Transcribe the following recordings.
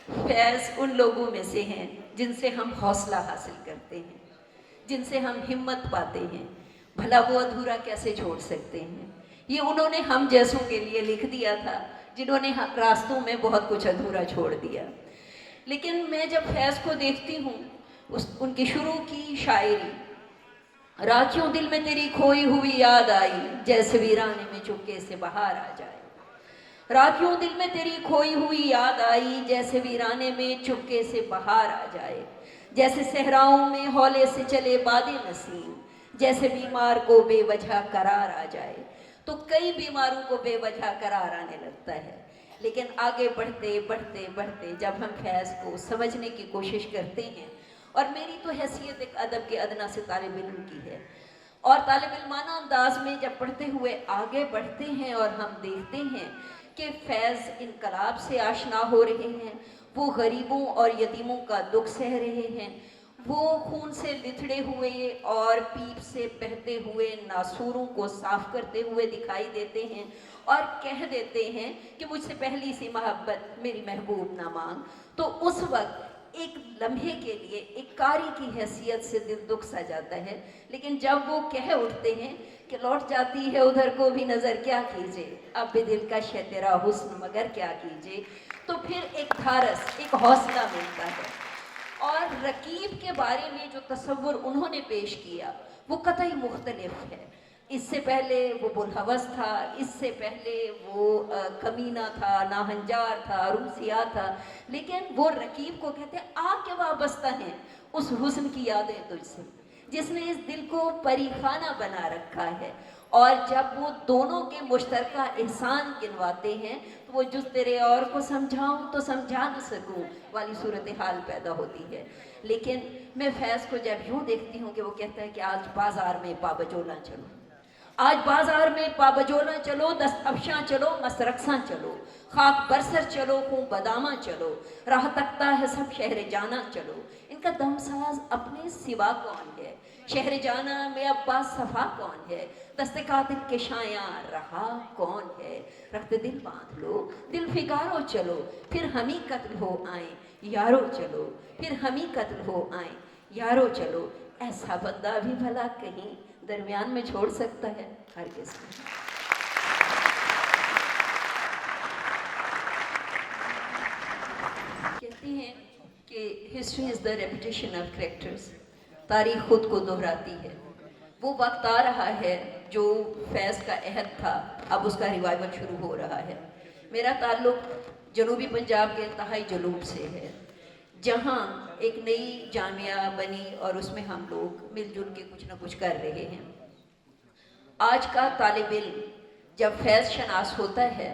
फैज़ उन लोगों में से हैं जिनसे हम हौसला हासिल करते हैं, जिनसे हम हिम्मत पाते हैं। भला वो अधूरा कैसे छोड़ सकते हैं? ये उन्होंने हम जैसों के लिए लिख दिया था, जिन्होंने रास्तों में बहुत कुछ अधूरा छोड़ दिया। लेकिन मैं जब फैज़ को देखती हूँ, उनकी शुरू की शायरी, राखियों दिल में तेरी खोई हुई याद आई, जैसे वीराने में चुपके से बाहर आ जाए। राखियों दिल में तेरी खोई हुई याद आई, जैसे वीराने में चुपके से बाहर आ जाए। जैसे सहराओं में हौले से चले बादे नसीम, जैसे बीमार को बेवजह करार आ जाए। तो कई बीमारों को बेवजह करार आने लगता है, लेकिन आगे बढ़ते बढ़ते बढ़ते जब हम फैज़ को समझने की कोशिश करते हैं, और मेरी तो हैसियत एक अदब के अदना से तालिब इल्म की है, और तालिब इल्माना अंदाज में जब पढ़ते हुए आगे बढ़ते हैं और हम देखते हैं कि फैज़ इनकलाब से आशना हो रहे हैं, वो गरीबों और यतीमों का दुख सह रहे हैं, वो खून से लिथड़े हुए और पीप से बहते हुए नासूरों को साफ करते हुए दिखाई देते हैं, और कह देते हैं कि मुझसे पहली सी मोहब्बत मेरी महबूब ना मांग। तो उस वक्त एक लम्हे के लिए एक कारी की हैसियत से दिल दुख सा जाता है, लेकिन जब वो कह उठते हैं कि लौट जाती है उधर को भी नज़र क्या कीजिए, अब भी दिल का शे तेरा हुस्न मगर क्या कीजिए, तो फिर एक धारस, एक हौसला मिलता है। और रकीब के बारे में जो तस्वुर उन्होंने पेश किया वो कतई मुख्तलिफ है। इससे पहले वो बुलहवस था, इससे पहले वो कमीना था, नाहंजार था, रूसिया था, लेकिन वो रकीब को कहते हैं आके वाबस्ता हैं उस हुस्न की यादें तुझसे, जिसने इस दिल को परीखाना बना रखा है। और जब वो दोनों के मुश्तरका एहसान गिनवाते हैं तो वो जुस तेरे और को समझाऊं तो समझा न सकूं वाली सूरत हाल पैदा होती है। लेकिन मैं फैज़ को जब यूँ देखती हूँ कि वो कहता है कि आज बाज़ार में पाबजोला चलो, आज बाजार में पाबजोला चलो, दस्त अफशां चलो, मसरक्सां चलो, खाक बरसर चलो, खूं बदामा चलो, राह तकता है सब शहर जाना चलो। इनका दमसाज अपने सिवा कौन है? शहर जाना में अब्बास सफ़ा कौन है? दस्ते कातिल के शायां रहा कौन है? रखते दिल बांध लो, दिल फिकारो चलो, फिर हम ही कत्ल हो आए यारो चलो, फिर हम ही कत्ल हो आए यारो चलो। ऐसा बंदा भी भला कहीं दरमियान में छोड़ सकता है? हर किसी कहती हैं कि history is the repetition of characters, तारीख खुद को दोहराती है। वो वक्त आ रहा है जो फैज़ का अहद था, अब उसका रिवाइवल शुरू हो रहा है। मेरा ताल्लुक़ जनूबी पंजाब के इंतहाई जनूब से है, जहाँ एक नई जामिया बनी और उसमें हम लोग मिलजुल के कुछ ना कुछ कर रहे हैं। आज का तालिब इल्म जब फैज़ शनास होता है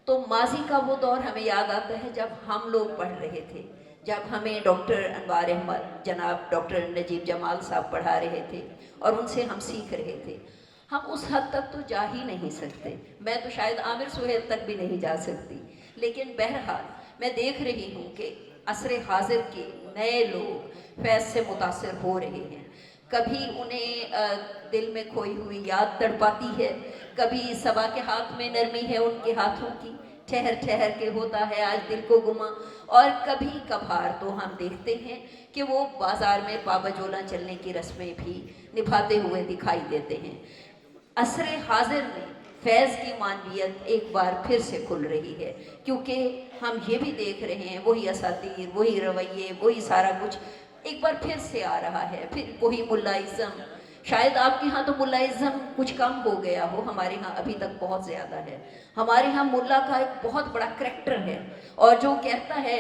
तो माजी का वो दौर हमें याद आता है जब हम लोग पढ़ रहे थे, जब हमें डॉक्टर अनवार अहमद, जनाब डॉक्टर नजीब जमाल साहब पढ़ा रहे थे और उनसे हम सीख रहे थे। हम उस हद तक तो जा ही नहीं सकते, मैं तो शायद आमिर सुहेल तक भी नहीं जा सकती, लेकिन बहरहाल मैं देख रही हूँ कि असरे हाजिर के नए लोग फैज़ से मुतासिर हो रहे हैं। कभी उन्हें दिल में खोई हुई याद तड़पाती है, कभी सबा के हाथ में नरमी है उनके हाथों की, ठहर ठहर के होता है आज दिल को गुमा। और कभी कभार तो हम देखते हैं कि वो बाज़ार में पाबजोला चलने की रस्में भी निभाते हुए दिखाई देते हैं। असरे हाजिर में फैज़ की मानवियत एक बार फिर से खुल रही है, क्योंकि हम ये भी देख रहे हैं वही असातीर, वही रवैये, वही सारा कुछ एक बार फिर से आ रहा है। फिर वही मुल्लाइज़म, शायद आपके यहाँ तो मुल्लाइज़म कुछ कम हो गया हो, हमारे यहाँ अभी तक बहुत ज़्यादा है। हमारे यहाँ मुल्ला का एक बहुत बड़ा करैक्टर है, और जो कहता है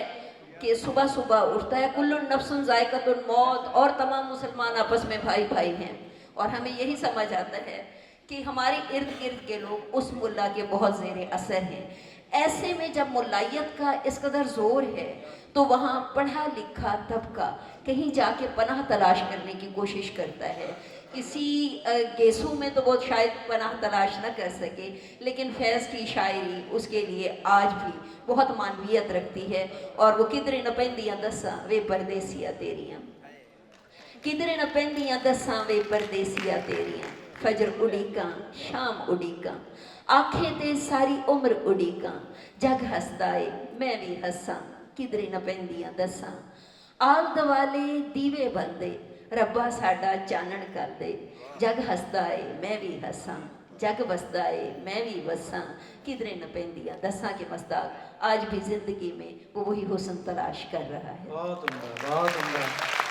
कि सुबह सुबह उठता है कुल्लुन नफ्सुन ज़ायक़तुल मौत, और तमाम मुसलमान आपस में भाई भाई हैं। और हमें यही समझ आता है कि हमारे इर्द गिर्द के लोग उस मुल्ला के बहुत ज़ेरे असर हैं। ऐसे में जब मुल्लायत का इस कदर ज़ोर है तो वहाँ पढ़ा लिखा तबका कहीं जाके पनाह तलाश करने की कोशिश करता है। किसी गेसू में तो वो शायद पनाह तलाश न कर सके, लेकिन फैज़ की शायरी उसके लिए आज भी बहुत मानवियत रखती है। और वो किधरे न पैंदियां दस्सां वे परदेसिया तेरियां, किधरे न पैंदियां दस्सां वे परदेसिया तेरियां, फजर उड़ीकां शाम उड़ीकां, आखे ते सारी उम्र उड़ीकां, जग हसदा ए मैं भी हसां, ਕਿਧਰੇ ਨਾ ਪੈਂਦੀਆਂ ਦੱਸਾਂ। ਆਲ ਦੁਆਲੇ ਦੀਵੇ ਬੰਦੇ, ਰੱਬਾ ਸਾਡਾ ਚਾਨਣ ਕਰ ਦੇ। ਜਗ ਹੱਸਦਾ ਏ ਮੈਂ ਵੀ ਹੱਸਾਂ, जग बसदा है मैं भी बसां, किधरे न पेंदियां दसां के मस्ताक आज भी जिंदगी में वो वही हुस्न तलाश कर रहा है। बहुत उम्दा, बहुत उम्दा।